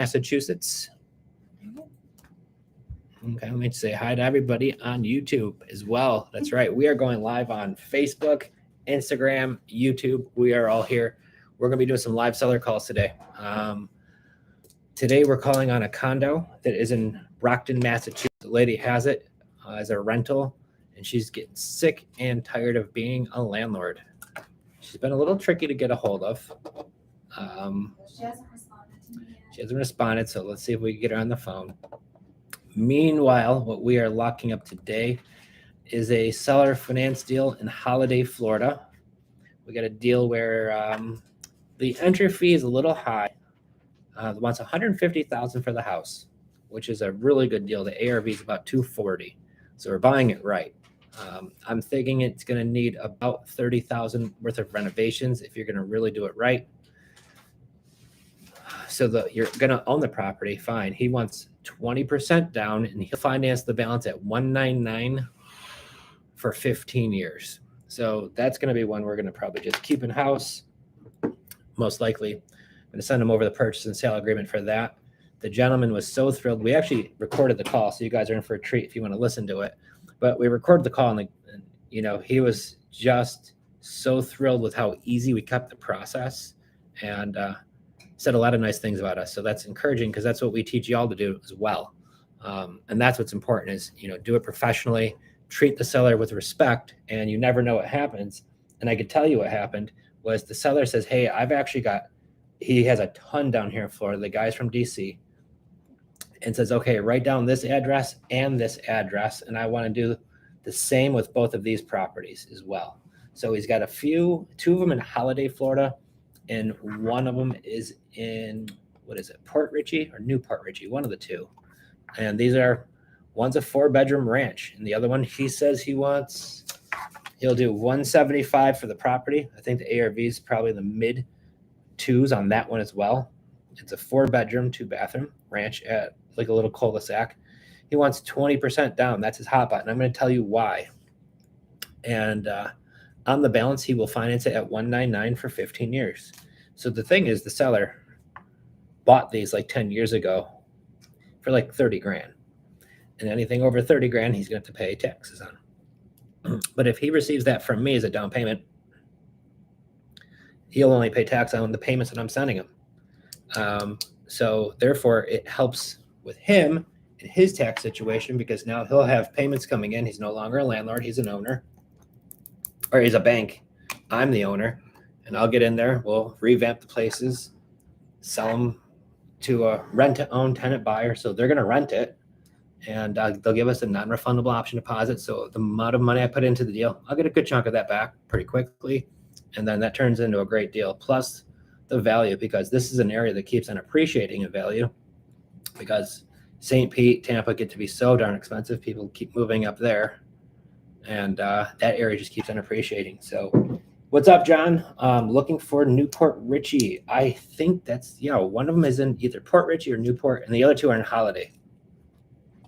Massachusetts. Okay, let me say hi to everybody on YouTube as well. That's right. We are going live on Facebook, Instagram, YouTube. We are all here. We're going to be doing some live seller calls today. Today we're calling on a condo that is in Brockton, Massachusetts. The lady has it as a rental, and she's getting sick and tired of being a landlord. She's been a little tricky to get a hold of. She hasn't responded to me yet. She hasn't responded, so let's see if we can get her on the phone. Meanwhile, what we are locking up today is a seller finance deal in Holiday, Florida. We got a deal where the entry fee is a little high. Wants $150,000 for the house, which is a really good deal. The ARV is about $240,000, so we're buying it right. I'm thinking it's going to need about $30,000 worth of renovations if you're going to really do it right. So you're going to own the property, fine. He wants 20% down, and he'll finance the balance at $199,000 for 15 years. So that's going to be one we're going to probably just keep in house. Most likely, I'm going to send him over the purchase and sale agreement for that. The gentleman was so thrilled. We actually recorded the call, so you guys are in for a treat if you want to listen to it. But we recorded the call, and he was just so thrilled with how easy we kept the process, and said a lot of nice things about us. So that's encouraging, because that's what we teach y'all to do as well. And that's what's important is, do it professionally, treat the seller with respect, and you never know what happens. And I could tell you what happened was the seller says, hey, he has a ton down here in Florida. The guy's from DC, and says, okay, write down this address and this address. And I want to do the same with both of these properties as well. So he's got two of them in Holiday, Florida, and one of them is in, Port Richey or Newport Richey, one of the two. And one's a 4-bedroom ranch, and the other one, he says he'll do $175,000 for the property. I think the ARV is probably the mid 2s on that one as well. It's a 4-bedroom, 2-bathroom ranch at like a little cul-de-sac. He wants 20% down. That's his hot button. I'm going to tell you why. And on the balance, he will finance it at $199,000 for 15 years. So the thing is, the seller bought these like 10 years ago for like $30,000. And anything over $30,000, he's going to have to pay taxes on. But if he receives that from me as a down payment, he'll only pay tax on the payments that I'm sending him. So therefore, it helps with him in his tax situation, because now he'll have payments coming in. He's no longer a landlord. He's an owner, or he's a bank. I'm the owner, and I'll get in there. We'll revamp the places, sell them to a rent-to-own tenant buyer. So they're going to rent it, and they'll give us a non-refundable option deposit. So the amount of money I put into the deal, I'll get a good chunk of that back pretty quickly. And then that turns into a great deal, plus the value, because this is an area that keeps on appreciating in value, because St. Pete, Tampa get to be so darn expensive. People keep moving up there, and that area just keeps on appreciating. So what's up, John? Looking for Newport Richey. I think that's, one of them is in either Port Richey or Newport, and the other two are in Holiday.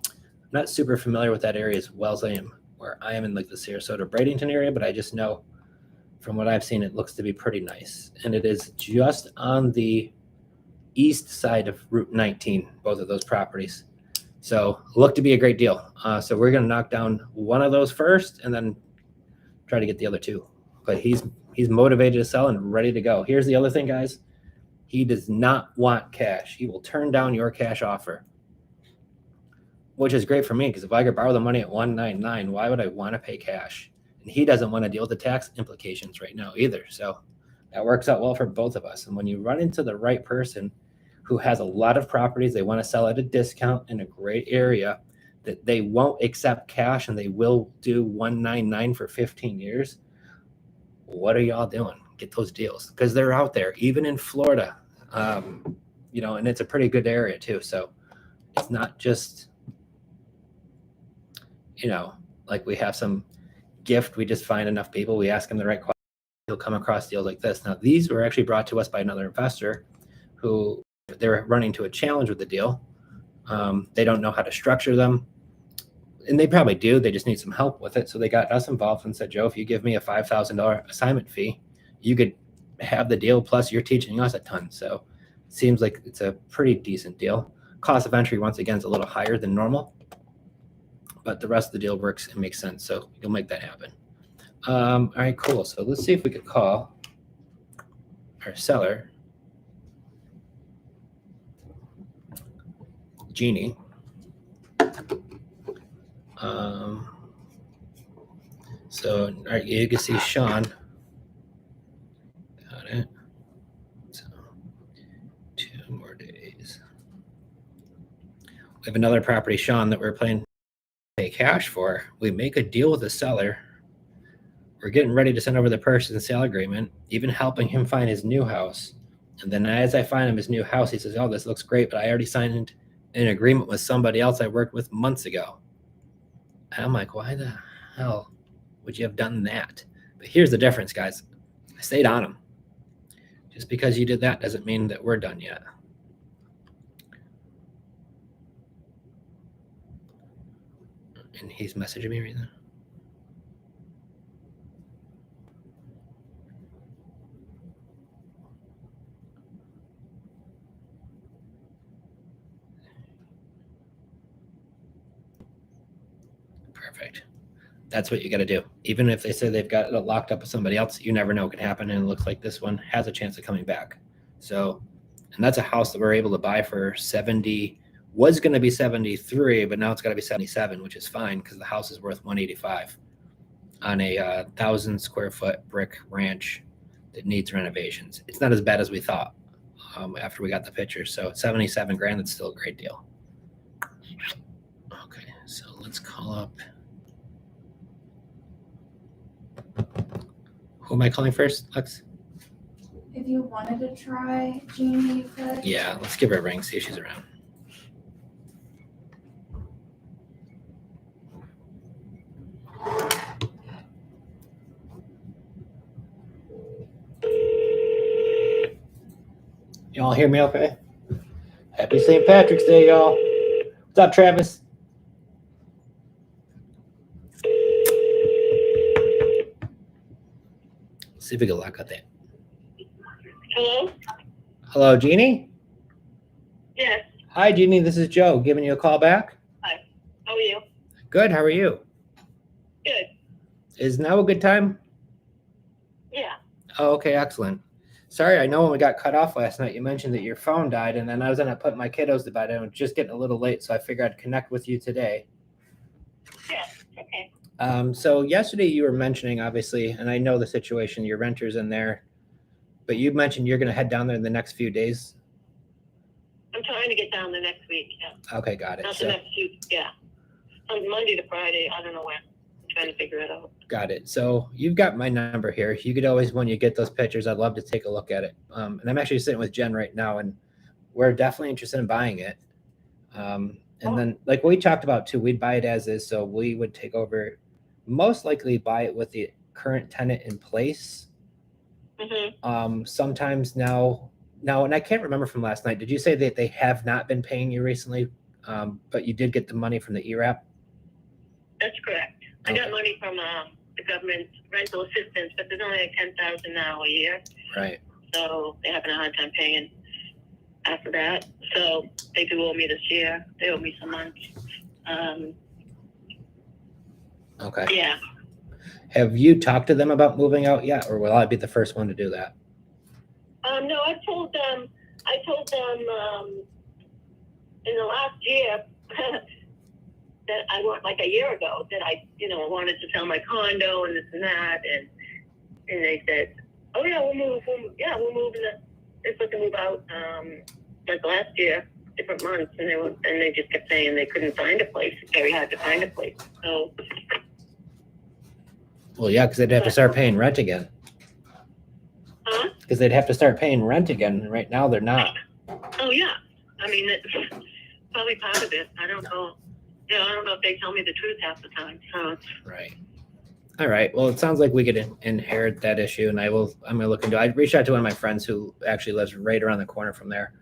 I'm not super familiar with that area as well as I am where I am in like the Sarasota, Bradenton area, but I just know from what I've seen, it looks to be pretty nice. And it is just on the east side of Route 19, both of those properties. So look to be a great deal. So we're going to knock down one of those first and then try to get the other two. But he's motivated to sell and ready to go. Here's the other thing, guys. He does not want cash. He will turn down your cash offer, which is great for me, because if I could borrow the money at $199,000, why would I want to pay cash? And he doesn't want to deal with the tax implications right now either. So that works out well for both of us. And when you run into the right person who has a lot of properties, they want to sell at a discount in a great area, that they won't accept cash and they will do $199,000 for 15 years. What are y'all doing? Get those deals, because they're out there, even in Florida, and it's a pretty good area too. So it's not just, like we have some gift. We just find enough people. We ask them the right question. He'll come across deals like this. Now, these were actually brought to us by another investor who they're running to a challenge with the deal. They don't know how to structure them, and they probably do. They just need some help with it. So they got us involved and said, Joe, if you give me a $5,000 assignment fee, you could have the deal. Plus you're teaching us a ton. So seems like it's a pretty decent deal. Cost of entry, once again, is a little higher than normal, but the rest of the deal works and makes sense. So you'll make that happen. All right, cool. So let's see if we could call our seller, Jeannie. So all right, you can see Sean. Got it. So 2 more days. We have another property, Sean, that we're planning to pay cash for. We make a deal with the seller. We're getting ready to send over the purchase and sale agreement, even helping him find his new house. And then as I find him his new house, he says, "Oh, this looks great, but I already signed an agreement with somebody else I worked with months ago." And I'm like, why the hell would you have done that? But here's the difference, guys. I stayed on him. Just because you did that doesn't mean that we're done yet. And he's messaging me right now. Perfect. That's what you got to do. Even if they say they've got it locked up with somebody else, you never know what can happen. And it looks like this one has a chance of coming back. So, and that's a house that we're able to buy for 70, was going to be 73, but now it's got to be 77, which is fine because the house is worth 185 on a 1,000 square foot brick ranch that needs renovations. It's not as bad as we thought after we got the pictures. So 77 grand, that's still a great deal. Okay, so let's call up. Who am I calling first, Lex? If you wanted to try Jeannie, you could. Yeah, let's give her a ring, see if she's around. Y'all hear me okay? Happy St. Patrick's Day, y'all. What's up, Travis? Let's see if we can lock up that. Hello? Hello, Jeannie? Yes. Hi, Jeannie. This is Joe giving you a call back. Hi. How are you? Good. How are you? Good. Is now a good time? Yeah. Oh, okay. Excellent. Sorry, I know when we got cut off last night, you mentioned that your phone died, and then I was going to put my kiddos to bed, and it was just getting a little late, so I figured I'd connect with you today. Yeah. Okay. So yesterday you were mentioning, obviously, and I know the situation, your renter's in there, but you mentioned you're going to head down there in the next few days. I'm trying to get down the next week. Yeah. Okay, got it. Not So, the next week. Yeah. On Monday to Friday. I don't know when. I'm trying to figure it out. got it. So you've got my number here. You could always, when you get those pictures, I'd love to take a look at it. And I'm actually sitting with Jen right now, and we're definitely interested in buying it. And then, like we talked about too, we'd buy it as is. So we would take over, most likely buy it with the current tenant in place. Mm-hmm. Sometimes now, and I can't remember from last night, did you say that they have not been paying you recently, but you did get the money from the ERAP? That's correct. Okay. I got money from the government rental assistance, but there's only like $10,000 now a year. Right. So they're having a hard time paying after that. So they do owe me this year. They owe me some months. Okay. Yeah. Have you talked to them about moving out yet, or will I be the first one to do that? No, I told them in the last year that I want, like a year ago, that I wanted to sell my condo and this and that, and they said, oh yeah, we'll move, we'll move, and they're supposed to move out like last year, different months, and they just kept saying they couldn't find a place. It's very hard to find a place. So. Well, yeah, because they'd have to start paying rent again. Huh? Because they'd have to start paying rent again, and right now they're not. Oh yeah, I mean that's probably part of it. I don't know. Yeah, I don't know if they tell me the truth half the time. So. Right. All right. Well, it sounds like we could inherit that issue, and I'm gonna look into it. I reached out to one of my friends who actually lives right around the corner from there,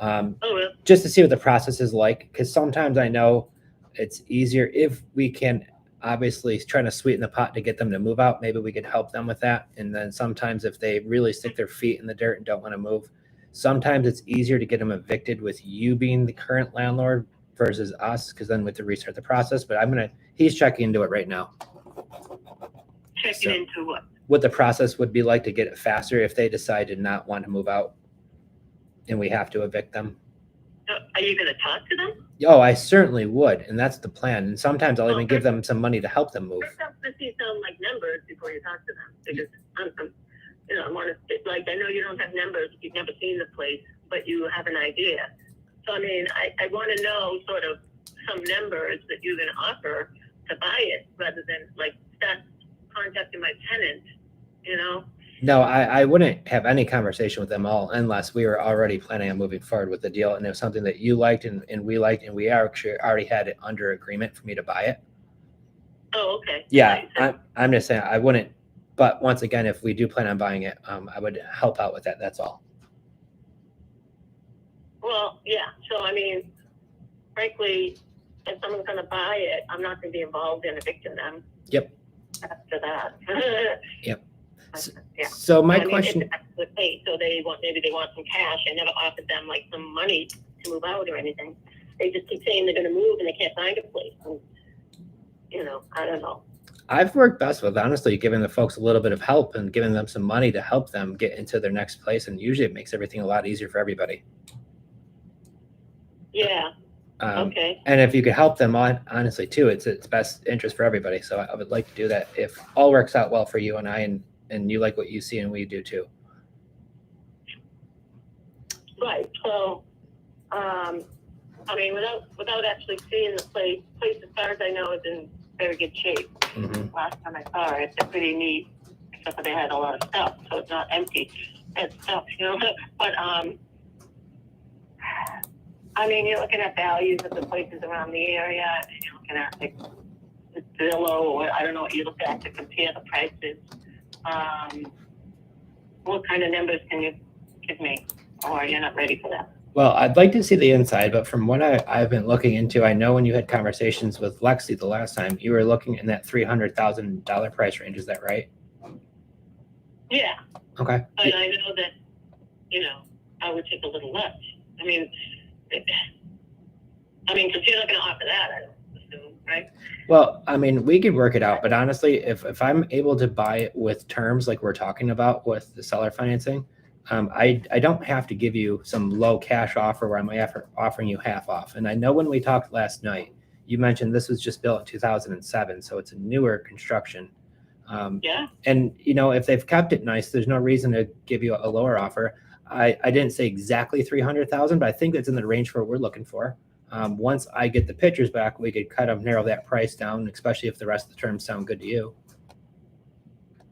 Oh really? just to see what the process is like. Because sometimes I know it's easier if we can, obviously, trying to sweeten the pot to get them to move out. Maybe we could help them with that. And then sometimes if they really stick their feet in the dirt and don't want to move, Sometimes it's easier to get them evicted with you being the current landlord versus us, because then we have to restart the process. But he's checking into it right now. Checking into what the process would be like to get it faster if they decide to not want to move out and we have to evict them. Are you going to talk to them? Oh, I certainly would. And that's the plan. And sometimes I'll even give them some money to help them move. First, I have to see some like numbers before you talk to them, because I want to, like, I know you don't have numbers, you've never seen the place, but you have an idea. So, I mean, I want to know sort of some numbers that you're going to offer to buy it, rather than like start contacting my tenant, No, I wouldn't have any conversation with them all unless we were already planning on moving forward with the deal. And it was something that you liked and we liked, and we actually already had it under agreement for me to buy it. Oh, okay. Yeah, I'm just saying I wouldn't. But once again, if we do plan on buying it, I would help out with that. That's all. Well, yeah. So, I mean, frankly, if someone's going to buy it, I'm not going to be involved in evicting them. Yep. After that. Yep. Yeah. So my question. So maybe they want some cash. I never offered them like some money to move out or anything. They just keep saying they're going to move and they can't find a place. And, I don't know. I've worked best with, honestly, giving the folks a little bit of help and giving them some money to help them get into their next place. And usually it makes everything a lot easier for everybody. Yeah. Okay. And if you could help them honestly too, it's best interest for everybody. So I would like to do that if all works out well for you and I, and you like what you see and we do too. Right. So, I mean, without actually seeing the place as far as I know is in very good shape. Mm-hmm. Last time I saw it, it's pretty neat, except for they had a lot of stuff, so it's not empty. It's stuff, But I mean, you're looking at values of the places around the area, and you're looking at like the Zillow, or I don't know what you look at to compare the prices. What kind of numbers can you give me, or you're not ready for that? Well, I'd like to see the inside, but from what I've been looking into, I know when you had conversations with Lexi the last time, you were looking in that $300,000 price range. Is that right? Yeah. Okay. But I know that, I would take a little less. I mean, because you're not going to offer that, I don't assume, right? Well, I mean, we could work it out, but honestly, if I'm able to buy it with terms like we're talking about with the seller financing, I don't have to give you some low cash offer where I'm offering you half off. And I know when we talked last night, you mentioned this was just built in 2007, so it's a newer construction. Yeah. And if they've kept it nice, there's no reason to give you a lower offer. I didn't say exactly 300,000, but I think that's in the range for what we're looking for. Once I get the pictures back, we could kind of narrow that price down, especially if the rest of the terms sound good to you.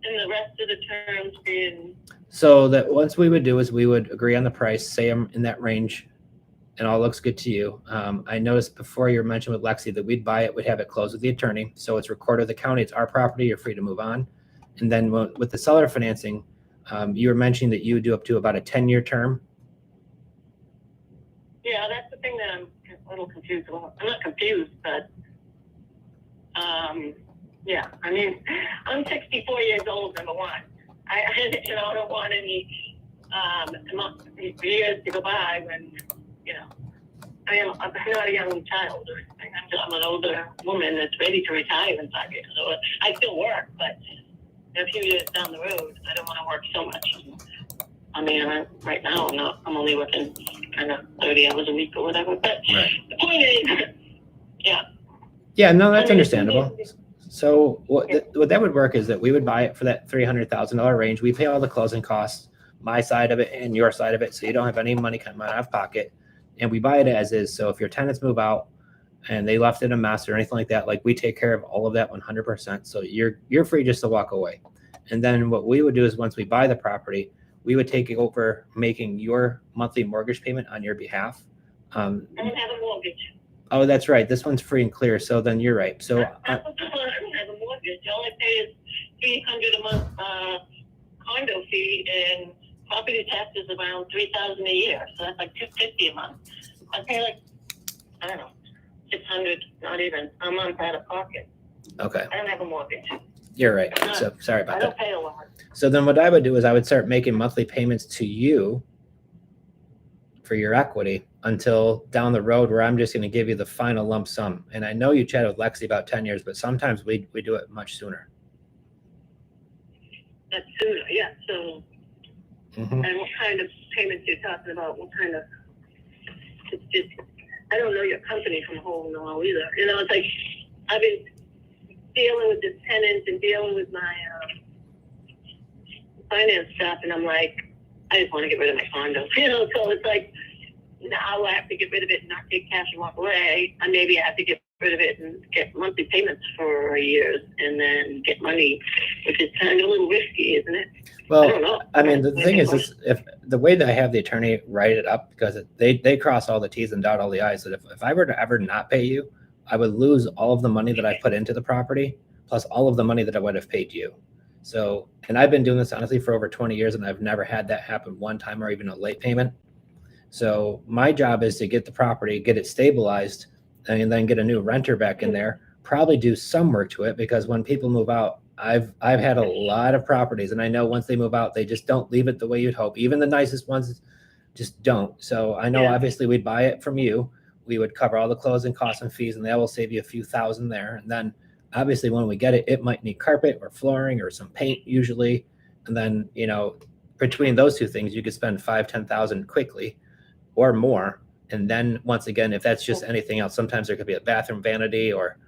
And the rest of the terms being? So that once we would do is we would agree on the price, say I'm in that range, and all looks good to you. I noticed before you mentioned with Lexi that we'd buy it, we'd have it closed with the attorney. So it's recorded with the county, it's our property, you're free to move on. And then with the seller financing, you were mentioning that you would do up to about a 10-year term. Yeah, that's the thing that I'm a little confused about. I'm not confused, but yeah, I mean, I'm 64 years old, number one. I don't want any years to go by when, I'm not a young child or anything. I'm an older woman that's ready to retire in 5 years. So I still work, but a few years down the road, I don't want to work so much. I mean, right now I'm only working kind of 30 hours a week or whatever. But Right. The point is, yeah. Yeah, no, that's understandable. So what that would work is that we would buy it for that $300,000 range. We pay all the closing costs, my side of it and your side of it, so you don't have any money coming out of pocket. And we buy it as is. So if your tenants move out and they left it a mess or anything like that, like we take care of all of that 100%. So you're free just to walk away. And then what we would do is once we buy the property, we would take over making your monthly mortgage payment on your behalf. I don't have a mortgage. Oh, that's right. This one's free and clear. So then you're right. So I don't have a mortgage. All I pay is $300 a month condo fee, and property taxes around $3,000 a year. So that's like $250 a month. I pay like, I don't know, $600, not even a month out of pocket. okay, I don't have a mortgage. you're right. So sorry about I that. don't pay a lot. So then what I would do is I would start making monthly payments to you for your equity until down the road where I'm just going to give you the final lump sum. And I know you chatted with Lexi about 10 years, but sometimes we do it much sooner. That's sooner, yeah. So, Mm-hmm. and what kind of payments you're talking about? What kind of? It's just, I don't know your company from hole in the wall either. You know, it's like I've been dealing with the tenants and dealing with my finance stuff, and I'm like, I just want to get rid of my condo. You know, so it's like now I have to get rid of it and not take cash and walk away. And maybe I have to get rid of it and get monthly payments for years and then get money, which is kind of a little risky, isn't it? Well, I don't know. I mean, the thing is if the way that I have the attorney write it up, because they cross all the T's and dot all the I's, that if I were to ever not pay you, I would lose all of the money that I put into the property, plus all of the money that I would have paid you. So, and I've been doing this honestly for over 20 years, and I've never had that happen one time or even a late payment. So my job is to get the property, get it stabilized, and then get a new renter back in there, probably do some work to it, because when people move out, I've had a lot of properties, and I know once they move out, they just don't leave it the way you'd hope. Even the nicest ones just don't. So I know obviously we'd buy it from you. We would cover all the closing costs and fees, and that will save you a few thousand there. And then obviously when we get it, it might need carpet or flooring or some paint usually. And then, you know, between those two things, you could spend $5,000-10,000 quickly or more. And then once again, if that's just anything else, sometimes there could be a bathroom vanity or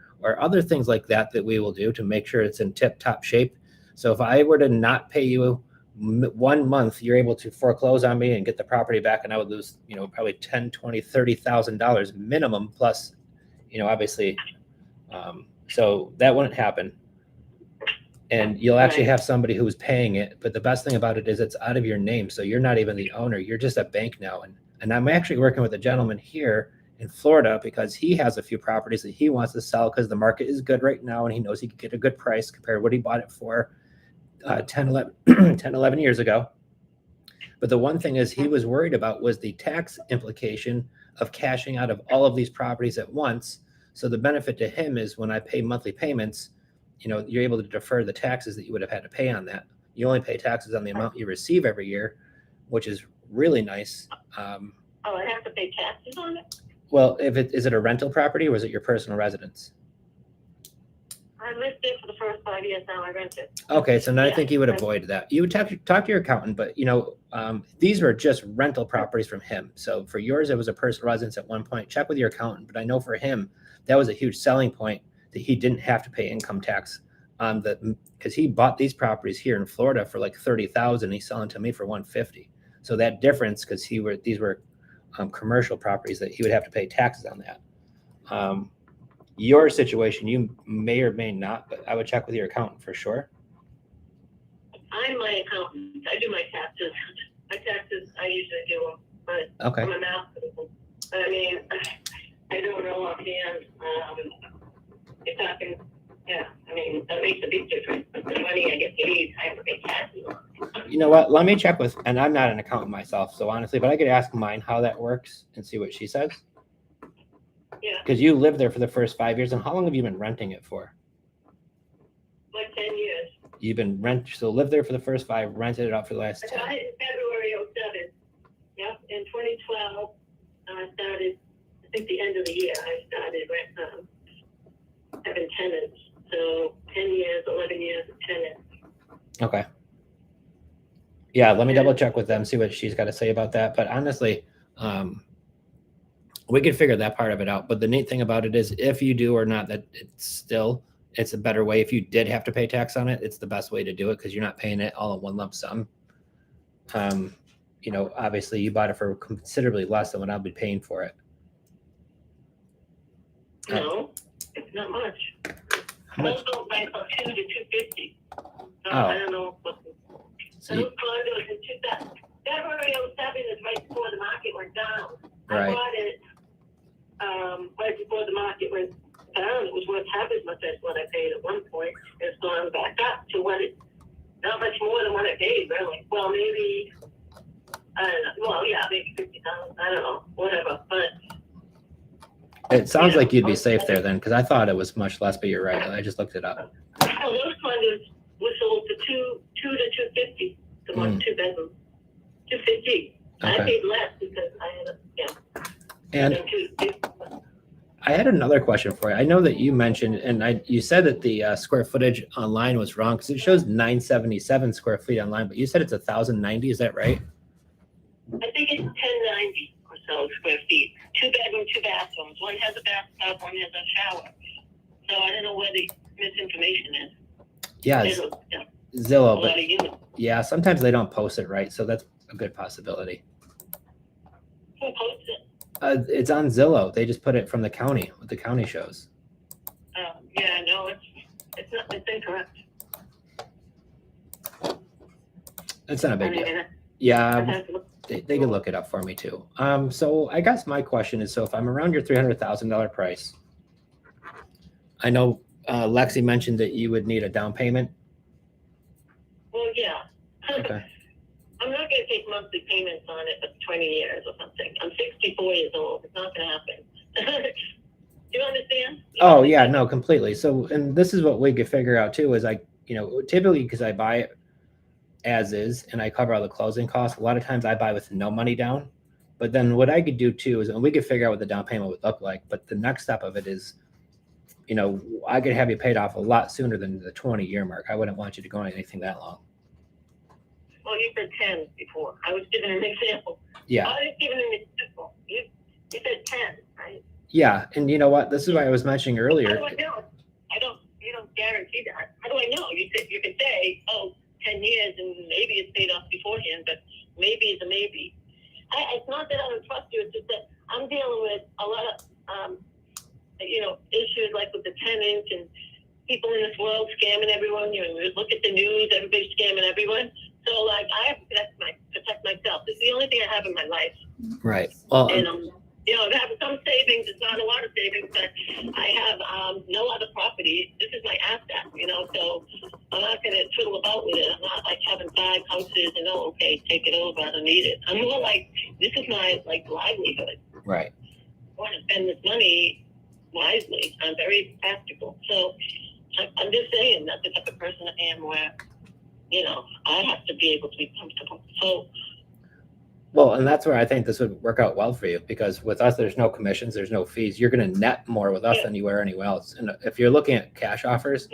other things like that we will do to make sure it's in tip top shape. So if I were to not pay you 1 month, you're able to foreclose on me and get the property back, and I would lose, you know, probably $10,000, $20,000, $30,000 minimum plus, you know, obviously. So that wouldn't happen. And you'll actually have somebody who's paying it. But the best thing about it is it's out of your name. So you're not even the owner. You're just a bank now. And I'm actually working with a gentleman here in Florida because he has a few properties that he wants to sell because the market is good right now. And he knows he could get a good price compared to what he bought it for 10, 11 years ago. But the one thing is he was worried about was the tax implication of cashing out of all of these properties at once. So the benefit to him is when I pay monthly payments, you know, you're able to defer the taxes that you would have had to pay on that. You only pay taxes on the amount you receive every year, which is really nice. I have to pay taxes on it? Well, is it a rental property or is it your personal residence? I lived there for the first 5 years, now I rent it. Okay, so now I think you would avoid that. You would talk to your accountant, but you know, these were just rental properties from him. So for yours, it was a personal residence at one point. Check with your accountant, but I know for him, that was a huge selling point that he didn't have to pay income tax on because he bought these properties here in Florida for like $30,000. He's selling to me for $150,000. So that difference, because these were commercial properties, that he would have to pay taxes on that. Your situation, you may or may not, but I would check with your accountant for sure. I'm my accountant. I do my taxes. My taxes, I usually do them, but Okay. I'm a math person. But I mean, I don't know offhand. You're talking, yeah, I mean, that makes a big difference. But the money I get paid, I have to pay taxes on. You know what? Let me check with, and I'm not an accountant myself, so honestly, but I could ask mine how that works and see what she says. Yeah. Because you lived there for the first 5 years, and how long have you been renting it for? Like 10 years. You've been so lived there for the first 5, rented it out for the last I 10. got it in February '07. Yep, in 2012, I started, I think the end of the year, I started having tenants. So 10 years, 11 years of tenants. Okay. Yeah, let me double check with them, see what she's got to say about that. But honestly, we could figure that part of it out. But the neat thing about it is if you do or not, that it's a better way. If you did have to pay tax on it, it's the best way to do it because you're not paying it all in one lump sum. You know, obviously you bought it for considerably less than what I'll be paying for it. No, it's not much. How much? Most don't buy from 2 to 250. So Oh. I don't know what. So Those condos in 2000, February '07 is right before the market went down. Right. I bought it right before the market went down. It was worth half as much as what I paid at one point. It's gone back up to what it, not much more than what I paid, really. Well, maybe, I don't know. Well, yeah, maybe 50,000. I don't know, whatever. But it sounds like you'd be safe there then, because I thought it was much less, but you're right. I just looked it up. oh, those condos were sold for 2 to 250. The one 2 bedroom, 250. I Okay. paid less because I had, And I had another question for you. I know that you mentioned, and you said that the square footage online was wrong because it shows 977 square feet online, but you said it's 1,090. Is that right? I think it's 1090 or so square feet. 2 bedroom, 2 bathrooms. One has a bathtub, one has a shower. So I don't know where the misinformation is. Yeah, There's a Zillow, lot but of units. yeah, sometimes they don't post it right, so that's a good possibility. Who posts it? It's on Zillow. They just put it from the county, what the county shows. Yeah, no, it's not. It's incorrect. It's not a I big mean, deal. I Yeah, have to look. they can look it up for me too. So I guess my question is, so if I'm around your $300,000 price, I know Lexi mentioned that you would need a down payment. Well, yeah. Okay. I'm not going to take monthly payments on it for 20 years or something. I'm 64 years old. It's not going to happen. Do you understand? Oh yeah, no, completely. So, and this is what we could figure out too, is typically because I buy it as is and I cover all the closing costs, a lot of times I buy with no money down. But then what I could do too is, and we could figure out what the down payment would look like, but the next step of it is, I could have you paid off a lot sooner than the 20-year mark. I wouldn't want you to go on anything that long. Well, you said 10 before. I was giving an example. Yeah. I was giving an example. You said 10, right? Yeah. And you know what? This is why I was mentioning earlier. How do I know? You don't guarantee that. How do I know? You could say, 10 years and maybe it's paid off beforehand, but maybe is a maybe. It's not that I don't trust you. It's just that I'm dealing with a lot of, issues like with the tenants and people in this world scamming everyone. Look at the news, everybody's scamming everyone. So, like, I have to protect myself. It's the only thing I have in my life. Right. Well, And, I have some savings. It's not a lot of savings, but I have no other property. This is my asset, so I'm not going to twiddle about with it. I'm not like having 5 houses and, okay, take it over. I don't need it. I'm more like, this is my, livelihood. right. I want to spend this money wisely. I'm very practical. So I'm just saying that's the type of person I am where, I have to be able to be comfortable. So, well, and that's where I think this would work out well for you, because with us, there's no commissions, there's no fees. You're going to net more with us than you are anywhere else. And if you're looking at cash offers,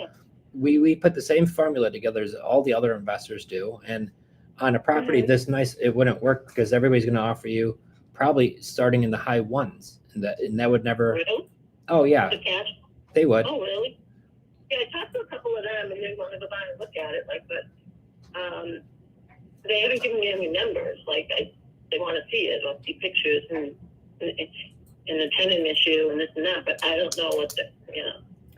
we put the same formula together as all the other investors do. And on a property this nice, it wouldn't work because everybody's going to offer you probably starting in the high ones. And that would never. Really? Oh, yeah. The cash? They would. Oh, really? Yeah, I talked to a couple of them and they want to go by and look at it, but they haven't given me any numbers. They want to see it, or see pictures and the tenant issue and this and that, but I don't know what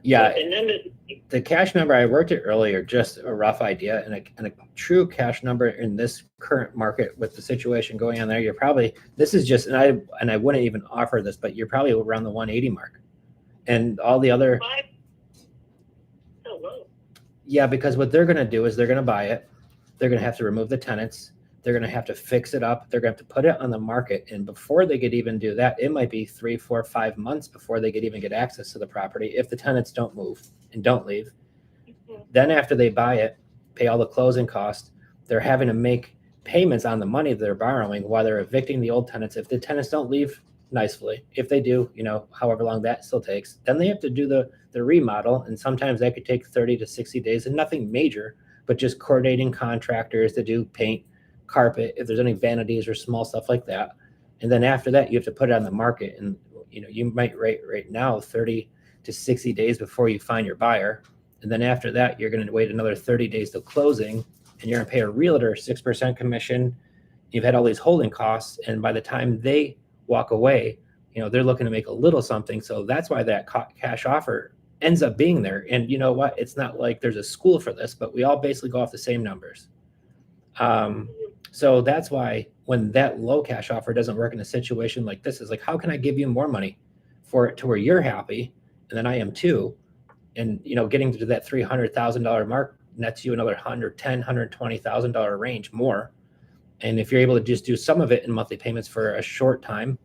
Yeah. the numbers. The cash number, I worked it earlier, just a rough idea, and a true cash number in this current market with the situation going on there, you're probably, this is just, and I wouldn't even offer this, but you're probably around the 180 mark. And all the other. So low. Yeah, because what they're going to do is they're going to buy it. They're going to have to remove the tenants. They're going to have to fix it up. They're going to have to put it on the market. And before they could even do that, it might be 3, 4, 5 months before they could even get access to the property if the tenants don't move and don't leave. Then after they buy it, pay all the closing costs, they're having to make payments on the money they're borrowing while they're evicting the old tenants. If the tenants don't leave nicely, if they do, however long that still takes, then they have to do the remodel. And sometimes that could take 30 to 60 days and nothing major, but just coordinating contractors to do paint, carpet, if there's any vanities or small stuff like that. And then after that, you have to put it on the market. And, you might wait right now 30 to 60 days before you find your buyer. And then after that, you're going to wait another 30 days to closing, and you're going to pay a realtor 6% commission. You've had all these holding costs. And by the time they walk away, they're looking to make a little something. So that's why that cash offer ends up being there. And you know what? It's not like there's a school for this, but we all basically go off the same numbers. So that's why when that low cash offer doesn't work in a situation like this, is like, how can I give you more money for it to where you're happy and then I am too? And getting to that $300,000 mark nets you another $110,000, $120,000 range more. And if you're able to just do some of it in monthly payments for a short time,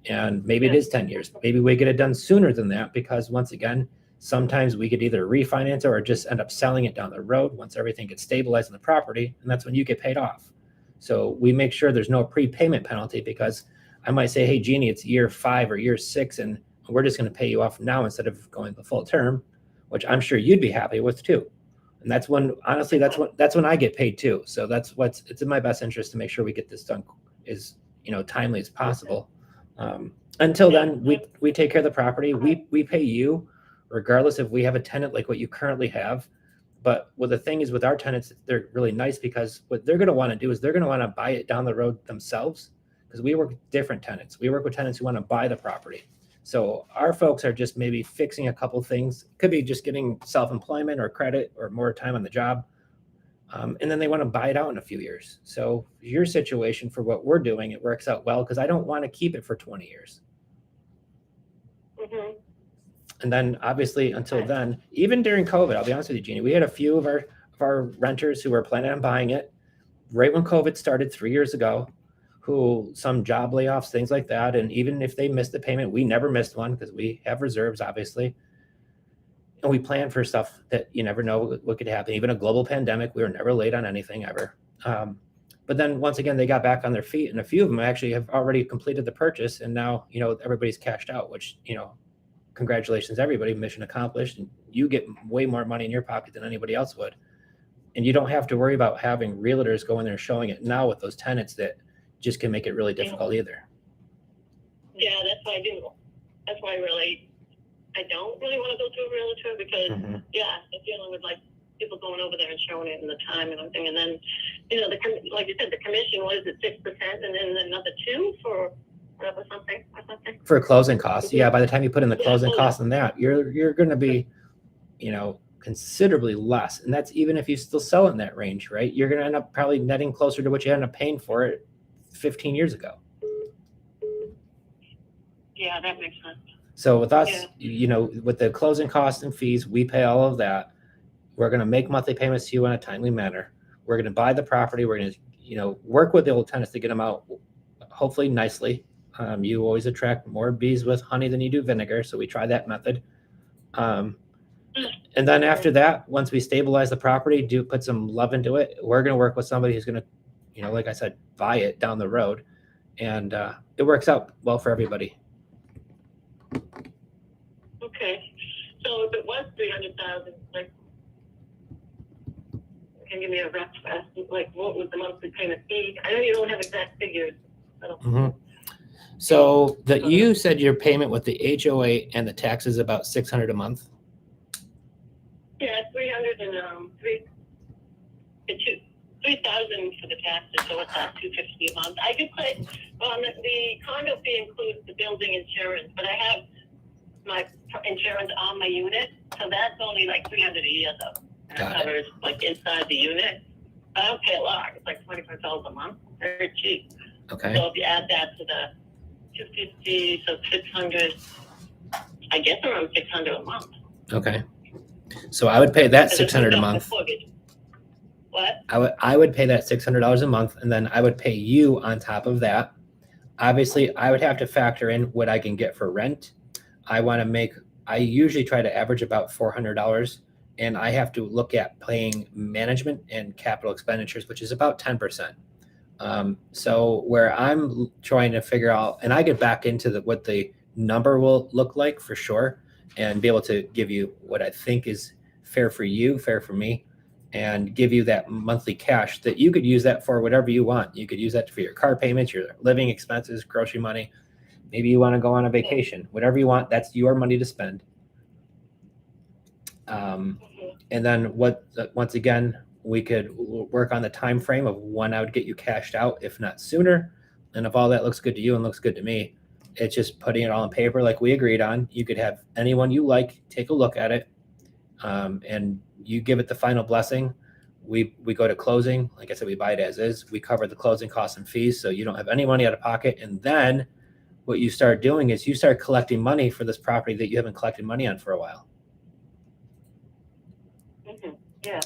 and maybe it is 10 years, maybe we get it done sooner than that, because once again, sometimes we could either refinance it or just end up selling it down the road once everything gets stabilized in the property, and that's when you get paid off. So we make sure there's no prepayment penalty, because I might say, hey, Jeannie, it's year 5 or year 6, and we're just going to pay you off now instead of going the full term, which I'm sure you'd be happy with too. And that's when, honestly, that's when I get paid too. So it's in my best interest to make sure we get this done as, timely as possible. Until then, we take care of the property. We pay you regardless if we have a tenant like what you currently have. But the thing is with our tenants, they're really nice, because what they're going to want to do is they're going to want to buy it down the road themselves, because we work with different tenants. We work with tenants who want to buy the property. So our folks are just maybe fixing a couple things. Could be just getting self-employment or credit or more time on the job. And then they want to buy it out in a few years. So your situation for what we're doing, it works out well, because I don't want to keep it for 20 years. Mm-hmm. And then obviously until then, even during COVID, I'll be honest with you, Jeannie, we had a few of our renters who were planning on buying it right when COVID started 3 years ago, who some job layoffs, things like that. And even if they missed the payment, we never missed one, because we have reserves, obviously. And we plan for stuff that you never know what could happen. Even a global pandemic, we were never late on anything ever. But then once again, they got back on their feet, and a few of them actually have already completed the purchase. And now, everybody's cashed out, which, congratulations, everybody, mission accomplished. And you get way more money in your pocket than anybody else would. And you don't have to worry about having realtors go in there showing it now with those tenants that just can make it really difficult either. Yeah, that's why I do. That's why I don't really want to go to a realtor, because they're dealing with like people going over there and showing it and the time and everything. And then, like you said, the commission, what is it, 6%, and then another 2 for whatever, something. For closing costs. Yeah. By the time you put in the closing costs and that, you're going to be, considerably less. And that's even if you still sell it in that range, right? You're going to end up probably netting closer to what you ended up paying for it 15 years ago. Yeah, that makes sense. So with us, with the closing costs and fees, we pay all of that. We're going to make monthly payments to you in a timely manner. We're going to buy the property. We're going to, work with the old tenants to get them out, hopefully nicely. You always attract more bees with honey than you do vinegar. So we try that method. And then after that, once we stabilize the property, put some love into it, we're going to work with somebody who's going to, like I said, buy it down the road. And it works out well for everybody. Okay. So if it was 300,000, like, can you give me a rough estimate, like what would the monthly payment be? I know you don't have exact figures. So you said your payment with the HOA and the taxes about $600 a month. Yeah, 3,000 for the taxes, so it's at $250 a month. I could put the condo fee includes the building insurance, but I have my insurance on my unit, so that's only like $300 a year though. And it covers like inside the unit. I don't pay a lot. It's like $25 a month. Very cheap. Okay. So if you add that to the 250, so 600, I guess around 600 a month. Okay. So I would pay that $600 a month. What? I would pay that $600 a month, and then I would pay you on top of that. Obviously, I would have to factor in what I can get for rent. I usually try to average about $400, and I have to look at paying management and capital expenditures, which is about 10%. So where I'm trying to figure out, and I get back into what the number will look like for sure, and be able to give you what I think is fair for you, fair for me, and give you that monthly cash that you could use that for whatever you want. You could use that for your car payments, your living expenses, grocery money. Maybe you want to go on a vacation, whatever you want, that's your money to spend. And then once again, we could work on the time frame of when I would get you cashed out, if not sooner. And if all that looks good to you and looks good to me, it's just putting it all on paper like we agreed on. You could have anyone you like take a look at it, and you give it the final blessing. We go to closing. Like I said, we buy it as is. We cover the closing costs and fees, so you don't have any money out of pocket. And then what you start doing is you start collecting money for this property that you haven't collected money on for a while. Yeah.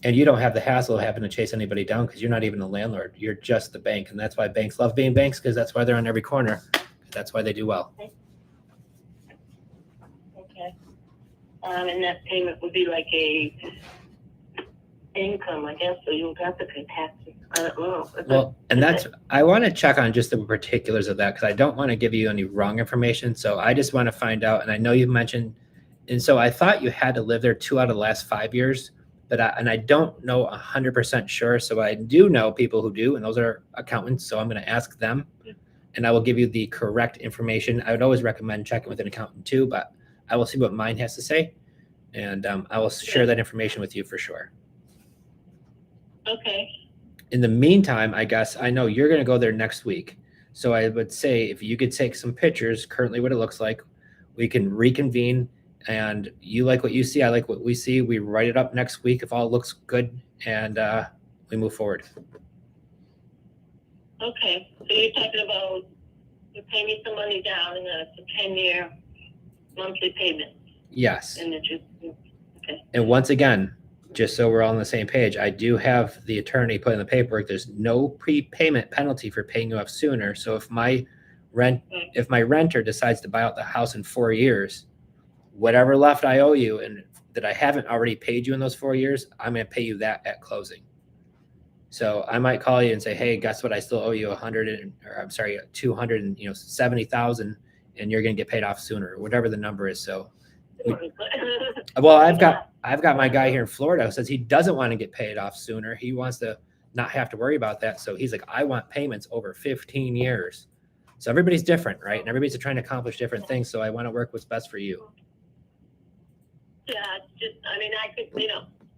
And you don't have the hassle of having to chase anybody down, because you're not even a landlord. You're just the bank. And that's why banks love being banks, because that's why they're on every corner. That's why they do well. Okay. And that payment would be like income, I guess, so you would have to pay taxes. I don't know. Well, and that's, I want to check on just the particulars of that because I don't want to give you any wrong information. So I just want to find out, and I know you mentioned, and so I thought you had to live there 2 out of the last 5 years, but I don't know 100% sure. So I do know people who do, and those are accountants. So I'm going to ask them, and I will give you the correct information. I would always recommend checking with an accountant too, but I will see what mine has to say, and I will share that information with you for sure. Okay. In the meantime, I guess I know you're going to go there next week. So I would say if you could take some pictures, currently what it looks like, we can reconvene, and you like what you see, I like what we see. We write it up next week if all looks good, and we move forward. Okay. So you're talking about you pay me some money down, and then it's a 10-year monthly payment. Yes. And then okay. And once again, just so we're all on the same page, I do have the attorney put in the paperwork. There's no prepayment penalty for paying you off sooner. So if my renter decides to buy out the house in 4 years, whatever left I owe you and that I haven't already paid you in those 4 years, I'm going to pay you that at closing. So I might call you and say, hey, guess what? I still owe you 270,000, and you're going to get paid off sooner, whatever the number is. So, well, I've got my guy here in Florida who says he doesn't want to get paid off sooner. He wants to not have to worry about that. So he's like, I want payments over 15 years. So everybody's different, right? And everybody's trying to accomplish different things. So I want to work what's best for you. Yeah, it's just, I mean, I could,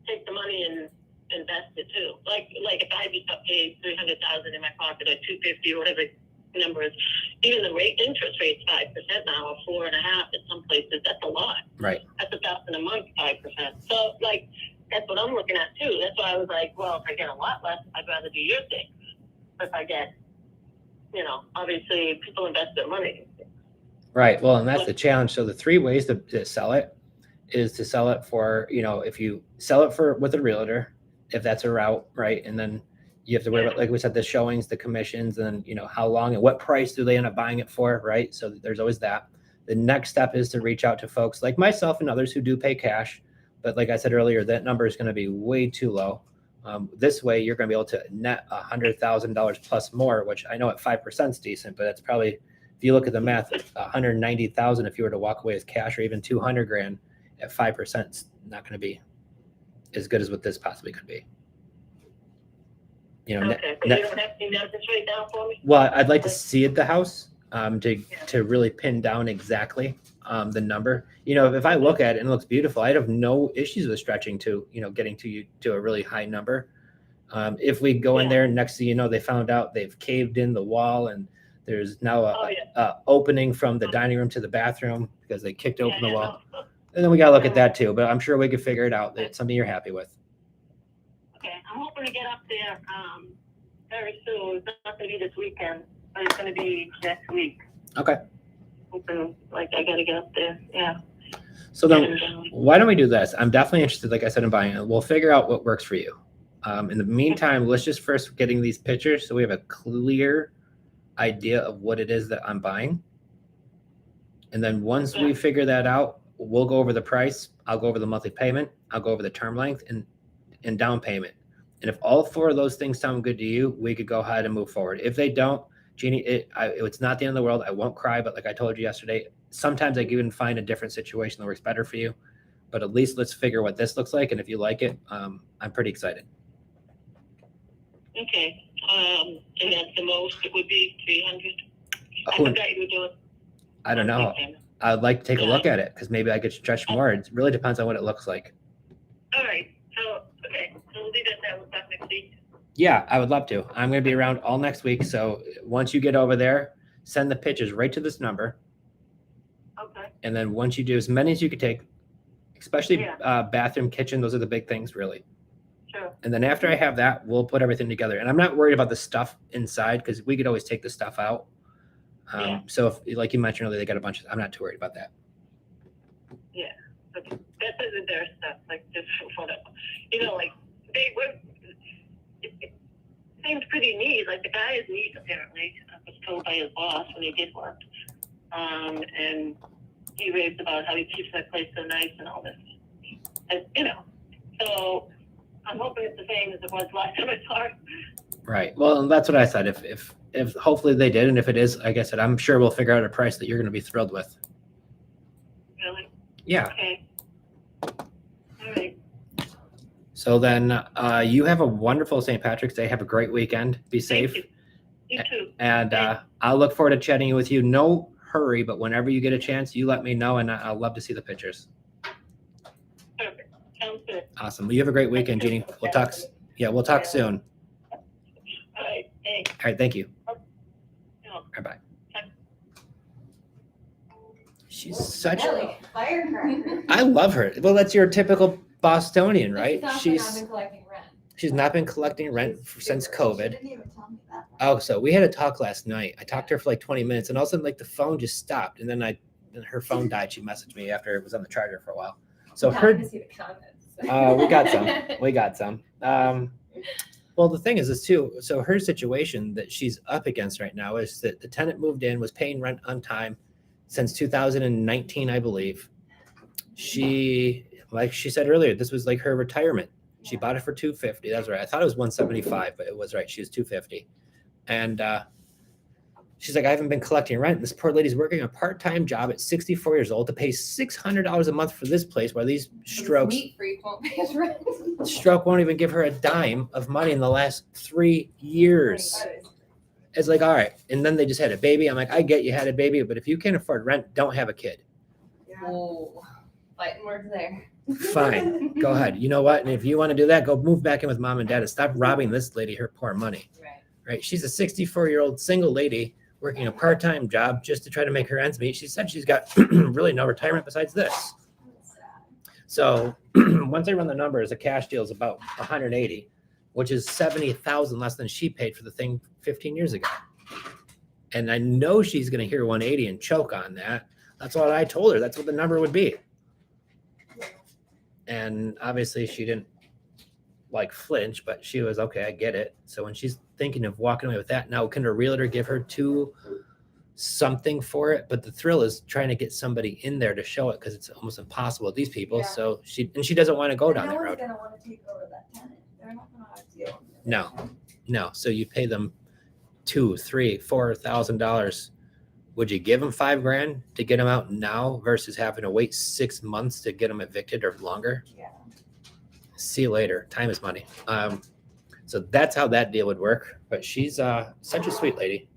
take the money and invest it too. Like if I just paid $300,000 in my pocket or $250 or whatever the number is, even the interest rate's 5% now, or 4.5% in some places. That's a lot. Right. That's $1,000 a month, 5%. So that's what I'm looking at too. That's why I was like, well, if I get a lot less, I'd rather do your thing. If I get, obviously people invest their money. Right. Well, and that's the challenge. So the 3 ways to sell it is to sell it for, if you sell it with a realtor, if that's a route, right? And then you have to worry about, like we said, the showings, the commissions, and how long and what price do they end up buying it for, right? So there's always that. The next step is to reach out to folks like myself and others who do pay cash. But like I said earlier, that number is going to be way too low. This way, you're going to be able to net $100,000 plus more, which I know at 5% is decent, but that's probably, if you look at the math, 190,000 if you were to walk away with cash, or even 200 grand at 5%, it's not going to be as good as what this possibly could be. Okay, but you don't have to note this right down for me? Well, I'd like to see the house to really pin down exactly the number. If I look at it and it looks beautiful, I'd have no issues with stretching to, getting to a really high number. If we go in there, next thing you know, they found out they've caved in the wall and there's now a opening from the dining room to the bathroom because they kicked open the wall. And then we got to look at that too, but I'm sure we could figure it out. It's something you're happy with. Okay, I'm hoping to get up there very soon. It's not going to be this weekend, but it's going to be next week. Okay. Hoping, I got to get up there. Yeah. So then, why don't we do this? I'm definitely interested, like I said, in buying it. We'll figure out what works for you. In the meantime, let's just first getting these pictures so we have a clear idea of what it is that I'm buying. And then once we figure that out, we'll go over the price. I'll go over the monthly payment. I'll go over the term length and down payment. And if all 4 of those things sound good to you, we could go ahead and move forward. If they don't, Jeannie, it's not the end of the world. I won't cry, but like I told you yesterday, sometimes I can even find a different situation that works better for you. But at least let's figure what this looks like. And if you like it, I'm pretty excited. Okay. And that's the most it would be 300. I forgot you were doing. I don't know. I'd like to take a look at it because maybe I could stretch more. It really depends on what it looks like. All right. So, okay. So we'll leave it there. We'll talk next week. Yeah, I would love to. I'm going to be around all next week. So once you get over there, send the pictures right to this number. Okay. And then once you do as many as you could take, especially bathroom, kitchen, those are the big things, really. Sure. And then after I have that, we'll put everything together. And I'm not worried about the stuff inside because we could always take the stuff out. So if, like you mentioned earlier, they got a bunch of, I'm not too worried about that. Yeah. Okay. That isn't their stuff, just whatever. They were, it seems pretty neat. The guy is neat, apparently. I was told by his boss when he did work. And he raved about how he keeps that place so nice and all this. And, so I'm hoping it's the same as it was last time I saw her. Right. Well, and that's what I said. If hopefully they did, and if it is, like I said, I'm sure we'll figure out a price that you're going to be thrilled with. Really? Yeah. Okay. All right. So then, you have a wonderful St. Patrick's Day. Have a great weekend. Be safe. Thank you. You too. And I'll look forward to chatting with you. No hurry, but whenever you get a chance, you let me know, and I'll love to see the pictures. Perfect. Sounds good. Awesome. Well, you have a great weekend, Jeannie. We'll talk. Yeah, we'll talk soon. All right. Thanks. All right. Thank you. No. All right, bye. She's such. Really? Firecracker. I love her. Well, that's your typical Bostonian, right? She's not been collecting rent. She's not been collecting rent since COVID. She didn't even tell me that. Oh, so we had a talk last night. I talked to her for like 20 minutes, and all of a sudden, like the phone just stopped, and then her phone died. She messaged me after it was on the charger for a while. So Now I her, can see the comments. we got some. We got some. Well, the thing is this too. So her situation that she's up against right now is that the tenant moved in, was paying rent on time since 2019, I believe. She, like she said earlier, this was like her retirement. She bought it for $250. That's right. I thought it was $175, but it was right. She was $250. And she's like, I haven't been collecting rent. This poor lady's working a part-time job at 64 years old to pay $600 a month for this place, while these strokes Meat freak won't pay his rent. stroke won't even give her a dime of money in the last 3 years. It's like, all right. And then they just had a baby. I'm like, I get you had a baby, but if you can't afford rent, don't have a kid. Oh, fighting words there. Fine. Go ahead. You know what? And if you want to do that, go move back in with mom and dad and stop robbing this lady her poor money. Right? She's a 64-year-old single lady working a part-time job just to try to make her ends meet. She said she's got really no retirement besides this. So once I run the numbers, a cash deal is about 180, which is 70,000 less than she paid for the thing 15 years ago. And I know she's going to hear 180 and choke on that. That's what I told her. That's what the number would be. And obviously she didn't like flinch, but she was okay. I get it. So when she's thinking of walking away with that, now can a realtor give her something for it? But the thrill is trying to get somebody in there to show it, because it's almost impossible with these people. Yeah. So she doesn't want to go down that road. No one's gonna want to take over that tenant. They're not gonna want to deal with it. No. So you pay them $2,000, $3,000, $4,000. Would you give them $5,000 to get them out now versus having to wait 6 months to get them evicted or longer? Yeah. See you later. Time is money. So that's how that deal would work. But she's such a sweet lady.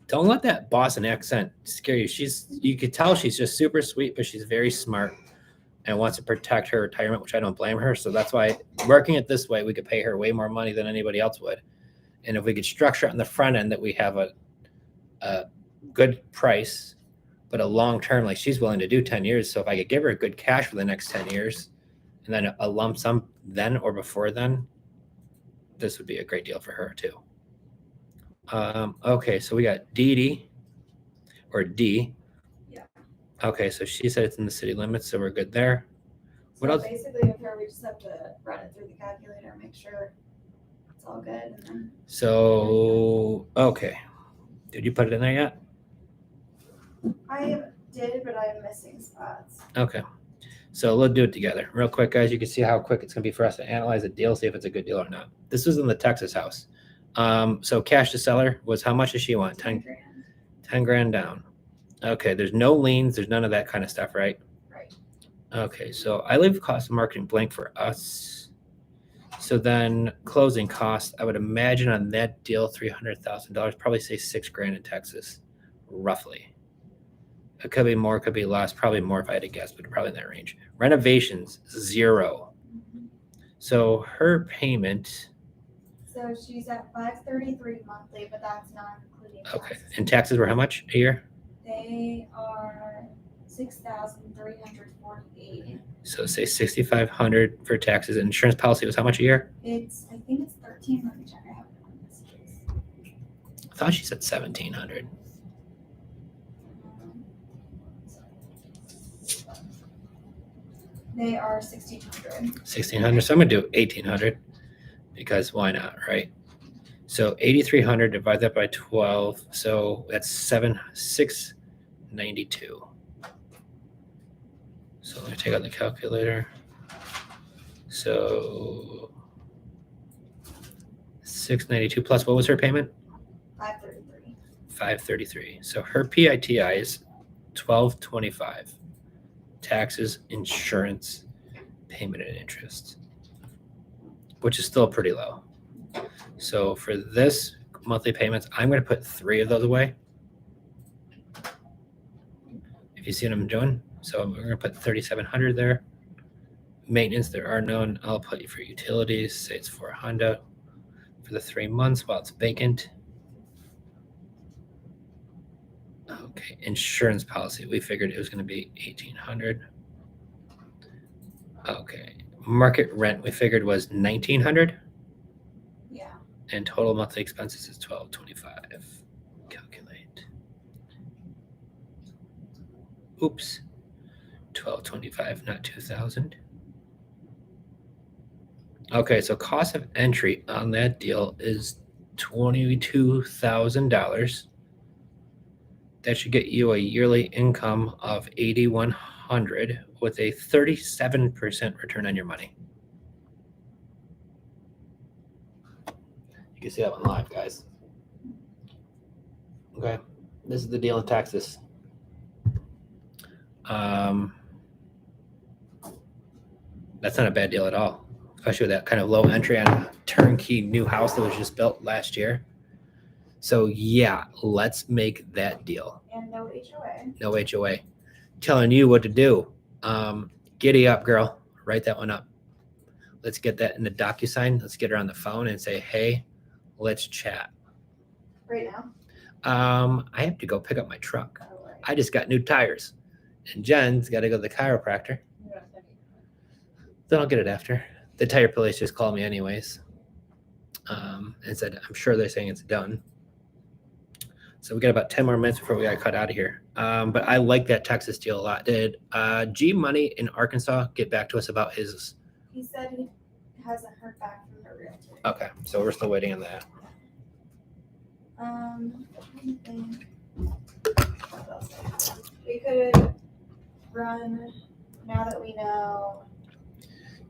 Don't let that Boston accent scare you. You could tell she's just super sweet, but she's very smart and wants to protect her retirement, which I don't blame her. So that's why working it this way, we could pay her way more money than anybody else would. And if we could structure it on the front end that we have a good price, but a long term, like she's willing to do 10 years. So if I could give her a good cash for the next 10 years and then a lump sum then or before then, this would be a great deal for her too. Okay, so we got Dee or D. Yeah. Okay, so she said it's in the city limits, so we're good there. What So else? basically with her, we just have to run it through the calculator, make sure it's all good, and then So, okay. Did you put it in there yet? I did, but I'm missing spots. Okay. So let's do it together. Real quick, guys. You can see how quick it's going to be for us to analyze a deal, see if it's a good deal or not. This was in the Texas house. So cash to seller was how much does she want? 10 grand down. Okay. There's no liens. There's none of that kind of stuff, right? Right. Okay. So I leave cost of marketing blank for us. So then closing costs, I would imagine on that deal, $300,000, probably say $6,000 in Texas, roughly. It could be more, could be less, probably more if I had to guess, but probably in that range. Renovations, 0. So her payment, So she's at $533 monthly, but that's not including okay. taxes. And taxes were how much a year? They are $6,348. So say $6,500 for taxes. Insurance policy was how much a year? I think it's 13. Let me check. I have it on this case. I thought she said 1,700. They are 1,600. 1,600. So I'm gonna do 1,800 because why not, right? So 8,300, divide that by 12. So that's 692. So let me take out the calculator. So 692 plus what was her payment? 533. 533. So her PITI is 1225. Taxes, insurance, payment, and interest, which is still pretty low. So for this monthly payments, I'm going to put 3 of those away. If you see what I'm doing, so we're going to put 3,700 there. Maintenance, there are none. I'll put you for utilities. Say it's for a Honda for the 3 months while it's vacant. Okay, insurance policy. We figured it was going to be 1,800. Okay, market rent we figured was 1,900. Yeah. And total monthly expenses is 1,225. Calculate. Oops. 1,225, not 2,000. Okay, so cost of entry on that deal is $22,000. That should get you a yearly income of $8,100 with a 37% return on your money. You can see that one live, guys. Okay, this is the deal in Texas. That's not a bad deal at all, especially with that kind of low entry on a turnkey new house that was just built last year. So yeah, let's make that deal. And no HOA. No HOA. Telling you what to do. Giddy up, girl. Write that one up. Let's get that in the DocuSign. Let's get her on the phone and say, hey, let's chat. Right now? I have to go pick up my truck. Oh, right. I just got new tires. And Jen's got to go to the chiropractor. Then I'll get it after. The tire place just called me anyways. And said, I'm sure they're saying it's done. So we got about 10 more minutes before we got cut out of here. But I like that Texas deal a lot. Did G Money in Arkansas get back to us about his? He said he hasn't heard back from the realtor. Okay, so we're still waiting on that. I'm trying to think. What else? We could run now that we know.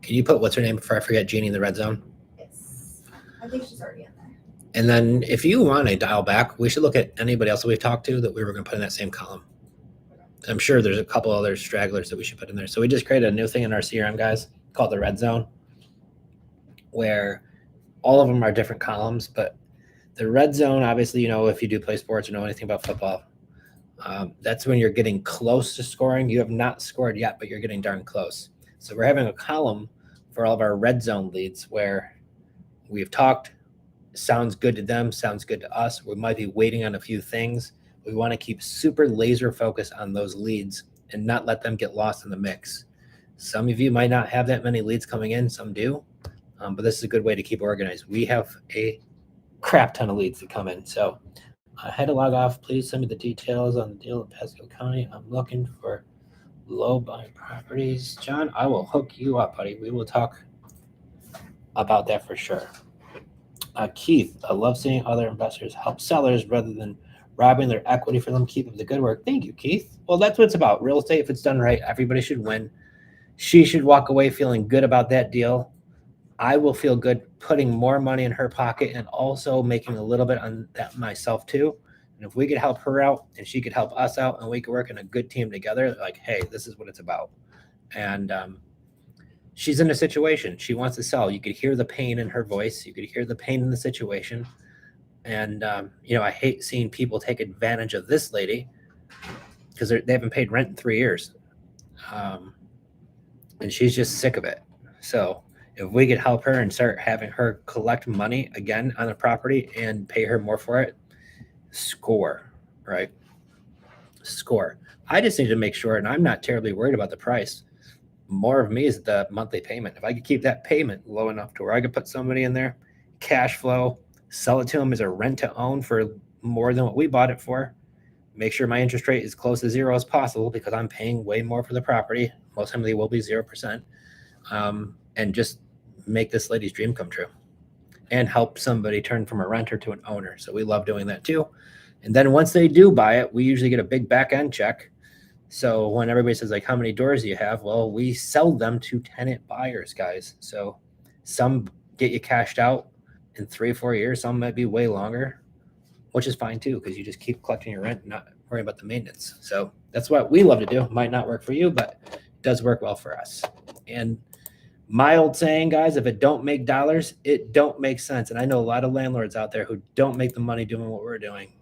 Can you put what's her name before I forget? Jeannie in the red zone. It's, I think she's already in there. And then if you want to dial back, we should look at anybody else that we've talked to that we were going to put in that same column. I'm sure there's a couple other stragglers that we should put in there. So we just created a new thing in our CRM, guys, called the red zone, where all of them are different columns. But the red zone, obviously, you know, if you do play sports or know anything about football, that's when you're getting close to scoring. You have not scored yet, but you're getting darn close. So we're having a column for all of our red zone leads where we've talked, sounds good to them, sounds good to us. We might be waiting on a few things. We want to keep super laser focused on those leads and not let them get lost in the mix. Some of you might not have that many leads coming in, some do, but this is a good way to keep organized. We have a crap ton of leads that come in. So I had to log off. Please send me the details on the deal in Pasco County. I'm looking for low buying properties. John, I will hook you up, buddy. We will talk about that for sure. Keith, I love seeing other investors help sellers rather than robbing their equity for them. Keep up the good work. Thank you, Keith. Well, that's what it's about. Real estate, if it's done right, everybody should win. She should walk away feeling good about that deal. I will feel good putting more money in her pocket and also making a little bit on that myself too. And if we could help her out and she could help us out and we could work in a good team together, like, hey, this is what it's about. And she's in a situation. She wants to sell. You could hear the pain in her voice. You could hear the pain in the situation. And, you know, I hate seeing people take advantage of this lady because they haven't paid rent in 3 years. And she's just sick of it. So if we could help her and start having her collect money again on the property and pay her more for it, score, right? Score. I just need to make sure, and I'm not terribly worried about the price. More of me is the monthly payment. If I could keep that payment low enough to where I could put somebody in there, cash flow, sell it to them as a rent to own for more than what we bought it for, make sure my interest rate is close to 0 as possible because I'm paying way more for the property. Most time they will be 0%. And just make this lady's dream come true and help somebody turn from a renter to an owner. So we love doing that too. And then once they do buy it, we usually get a big back end check So when everybody says like, how many doors do you have? Well, we sell them to tenant buyers, guys. So some get you cashed out in 3 or 4 years. Some might be way longer, which is fine too, because you just keep collecting your rent and not worry about the maintenance. So that's what we love to do. Might not work for you, but it does work well for us. And my old saying, guys, if it don't make dollars, it don't make sense. And I know a lot of landlords out there who don't make the money doing what we're doing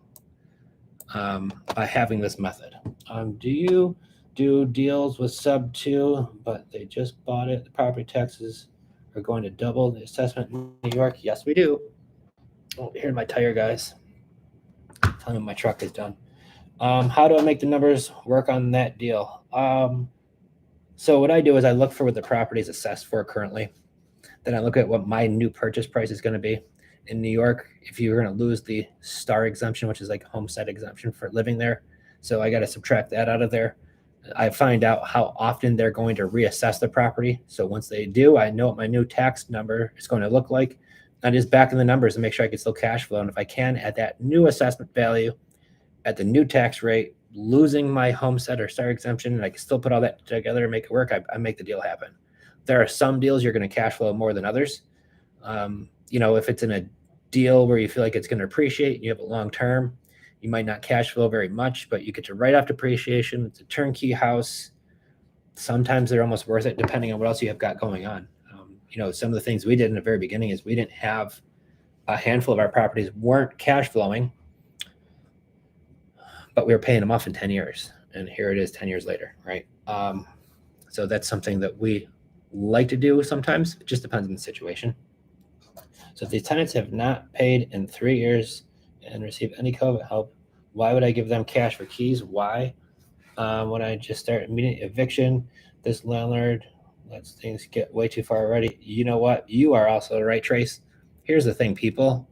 by having this method. Do you do deals with sub 2, but they just bought it? The property taxes are going to double the assessment in New York? Yes, we do. Oh, here's my tire, guys. Tell me my truck is done. How do I make the numbers work on that deal? So what I do is I look for what the property is assessed for currently. Then I look at what my new purchase price is going to be. In New York, if you're going to lose the star exemption, which is like homestead exemption for living there, so I got to subtract that out of there. I find out how often they're going to reassess the property. So once they do, I know what my new tax number is going to look like. I just back in the numbers and make sure I can still cash flow. And if I can, at that new assessment value, at the new tax rate, losing my homestead or star exemption, and I can still put all that together and make it work, I make the deal happen. There are some deals you're going to cash flow more than others. If it's in a deal where you feel like it's going to appreciate and you have a long term, you might not cash flow very much, but you get to write off depreciation. It's a turnkey house. Sometimes they're almost worth it depending on what else you have got going on. Some of the things we did in the very beginning is we didn't have a handful of our properties weren't cash flowing, but we were paying them off in 10 years. And here it is 10 years later, right? So that's something that we like to do sometimes. It just depends on the situation. So if these tenants have not paid in 3 years and receive any COVID help, why would I give them cash for keys? Why? When I just start immediate eviction, this landlord lets things get way too far already. You know what? You are also the right, Trace. Here's the thing, people,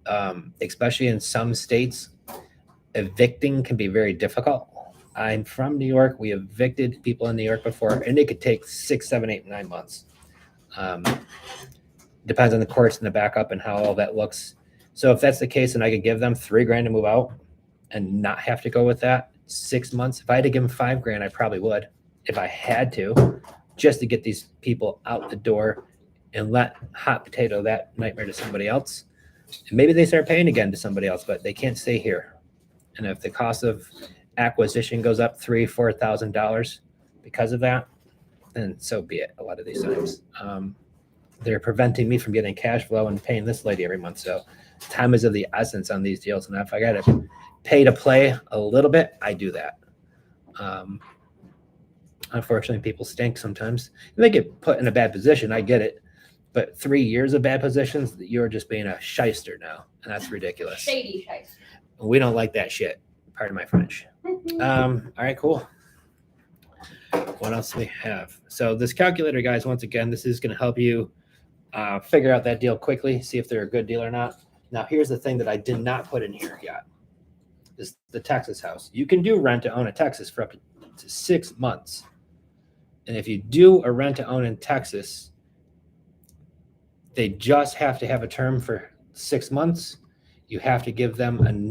especially in some states, evicting can be very difficult. I'm from New York. We evicted people in New York before, and it could take 6, 7, 8, 9 months. Depends on the courts and the backup and how all that looks. So if that's the case, and I could give them $3,000 to move out and not have to go with that 6 months. If I had to give them $5,000, I probably would, if I had to, just to get these people out the door and let hot potato that nightmare to somebody else. And maybe they start paying again to somebody else, but they can't stay here. And if the cost of acquisition goes up $3,000, $4,000 because of that, then so be it. A lot of these times, they're preventing me from getting cash flow and paying this lady every month. So time is of the essence on these deals. And if I got to pay to play a little bit, I do that. Unfortunately, people stink sometimes. And they get put in a bad position. I get it. But 3 years of bad positions, you're just being a shyster now. And that's ridiculous. Shady shyster. We don't like that shit. Pardon my French. All right, cool. What else do we have? So this calculator, guys, once again, this is going to help you figure out that deal quickly, see if they're a good deal or not. Now, here's the thing that I did not put in here yet. Is the Texas house. You can do rent to own in Texas for up to 6 months. And if you do a rent to own in Texas, they just have to have a term for 6 months. You have to give them a notice